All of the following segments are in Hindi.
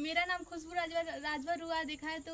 मेरा नाम खुशबू राजभर हुआ देखा है तो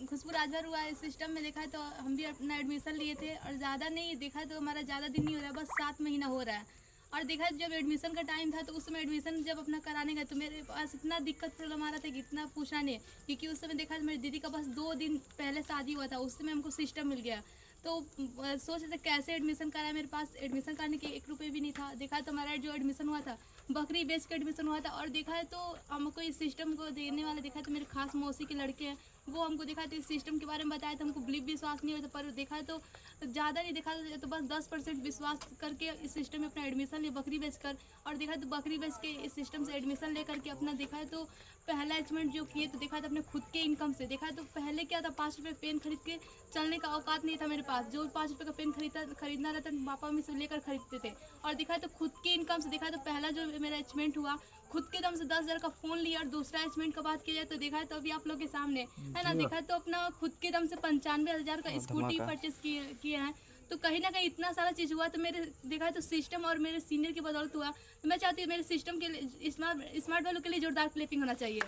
खुशबू राजभर हुआ है सिस्टम में देखा है तो हम भी अपना एडमिशन लिए थे और ज़्यादा नहीं देखा है तो हमारा ज़्यादा दिन नहीं हो रहा है, बस 7 महीना हो रहा है। और देखा जब एडमिशन का टाइम था तो उस समय एडमिशन जब अपना कराने गए तो मेरे पास इतना दिक्कत प्रॉब्लम आ रहा था कि इतना पूछा नहीं, क्योंकि उस समय देखा मेरी दीदी का बस 2 दिन पहले शादी हुआ था, उस समय हमको सिस्टम मिल गया। तो सोच रहे थे कैसे एडमिशन कराया, मेरे पास एडमिशन कराने के 1 रुपये भी नहीं था। देखा तो हमारा जो एडमिशन हुआ था बकरी बेच के एडमिशन हुआ था। और देखा है तो हमको इस सिस्टम को देने वाले देखा है तो मेरे खास मौसी के लड़के हैं, वो हमको देखा तो इस सिस्टम के बारे में बताया था, हमको बिलीव विश्वास नहीं होता, पर देखा है तो ज़्यादा नहीं देखा तो बस 10% विश्वास करके इस सिस्टम में अपना एडमिशन लिया बकरी बेचकर। और देखा तो बकरी बेच के इस सिस्टम से एडमिशन लेकर के अपना देखा है तो पहला अचीवमेंट जो किए तो देखा था अपने खुद के इनकम से। देखा तो पहले क्या था 5 रुपये पेन खरीद के चलने का औकात नहीं था मेरे पास, जो 5 रुपये का पेन खरीदना रहता पापा मम्मी से लेकर खरीदते थे। और देखा तो खुद के इनकम से देखा तो पहला जो मेरा अचीवमेंट हुआ खुद के दम से 10,000 का फ़ोन लिया। और दूसरा अचीवमेंट का बात किया जाए तो देखा है तो अभी आप लोग के सामने है ना, देखा तो अपना खुद के दम से 95,000 का स्कूटी परचेस किए हैं। तो कहीं ना कहीं इतना सारा चीज़ हुआ तो मेरे देखा है तो सिस्टम और मेरे सीनियर की बदौलत हुआ। तो मैं चाहती हूँ मेरे सिस्टम के लिए स्मार्ट वालों के लिए जोरदार क्लैपिंग होना चाहिए।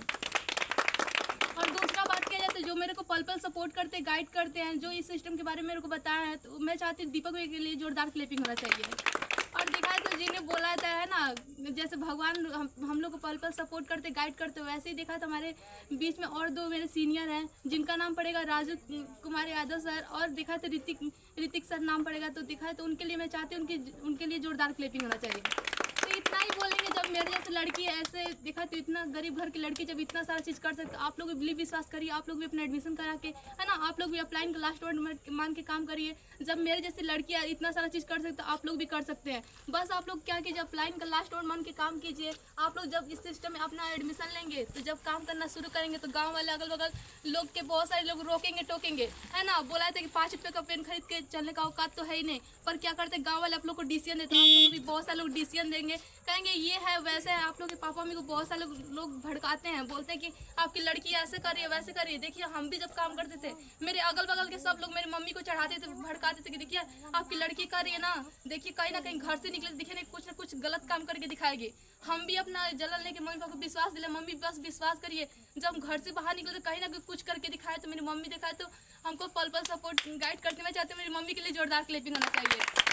और दूसरा बात किया जाए तो जो मेरे को पल पल सपोर्ट करते गाइड करते हैं, जो इस सिस्टम के बारे में मेरे को बताया है, तो मैं चाहती हूँ दीपक भाई के लिए जोरदार क्लैपिंग होना चाहिए। और देखा है तो जिन्हें बोला जाता है ना जैसे भगवान हम लोग को पल पल सपोर्ट करते गाइड करते, वैसे ही देखा था हमारे बीच में और 2 मेरे सीनियर हैं जिनका नाम पड़ेगा राजू कुमार यादव सर, और देखा तो ऋतिक सर नाम पड़ेगा। तो देखा है तो उनके लिए मैं चाहती हूँ उनके लिए जोरदार क्लैपिंग होना चाहिए। तो इतना ही बोलेंगे, जब मेरे जैसे लड़की ऐसे देखा तो इतना गरीब घर की लड़की जब इतना सारा चीज़ कर सकते, आप लोग भी बिलीव विश्वास करिए, आप लोग भी अपना एडमिशन करा के है ना, आप लोग भी अप्लाइन का लास्ट वर्ड मान के काम करिए। जब मेरे जैसे लड़कियाँ इतना सारा चीज़ कर सकते आप लोग भी कर सकते हैं। बस आप लोग क्या कीजिए, अप्लाइन का लास्ट वर्ड मान के काम कीजिए। आप लोग जब इस सिस्टम में अपना एडमिशन लेंगे तो जब काम करना शुरू करेंगे तो गाँव वाले अगल बगल लोग के बहुत सारे लोग रोकेंगे टोकेंगे, है ना। बोला था कि 5 रुपये का पेन खरीद के चलने का औकात तो है ही नहीं, पर क्या करते गाँव वाले आप लोग को डिसीजन देते हैं, आप लोग भी बहुत सारे लोग डिसीजन देंगे, कहेंगे ये है वैसे है। आप लोग के पापा मम्मी को बहुत सारे लोग भड़काते हैं, बोलते हैं कि आपकी लड़की ऐसे करिए वैसे करिए। देखिए हम भी जब काम करते थे मेरे अगल बगल के सब लोग मेरी मम्मी को चढ़ाते थे, भड़काते थे कि देखिए आपकी लड़की कर रही है ना, देखिए कहीं ना कहीं घर से निकले देखिए ना कुछ गलत काम करके दिखाएगी। हम भी अपना जलन लेके मम्मी पापा को विश्वास दिला, मम्मी बस विश्वास करिए। जब घर से बाहर निकले तो कहीं ना कहीं कुछ करके दिखाए, तो मेरी मम्मी दिखाए तो हमको पल पल सपोर्ट गाइड करते। मैं चाहती हूँ मेरी मम्मी के लिए जोरदार क्लैपिंग होना चाहिए।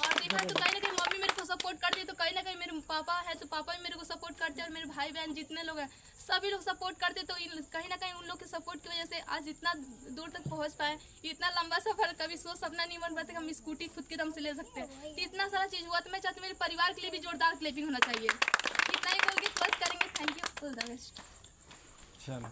और देखा तो कहीं ना कहीं मम्मी मेरे को सपोर्ट करती है, तो कहीं ना कहीं मेरे पापा है तो पापा भी मेरे को सपोर्ट करते हैं, और मेरे भाई बहन जितने लोग हैं सभी लोग सपोर्ट करते। तो कहीं ना कहीं उन लोग के सपोर्ट की वजह से आज इतना दूर तक पहुंच पाए। इतना लंबा सफर कभी सपना नहीं बन पाता कि हम स्कूटी खुद के दम से ले सकते हैं। तो इतना सारा चीज़ हुआ, तो मैं चाहती हूँ मेरे परिवार के लिए भी जोरदार क्लैपिंग होना चाहिए। इतना ही बोल के बस करेंगे। Thank you, all the best.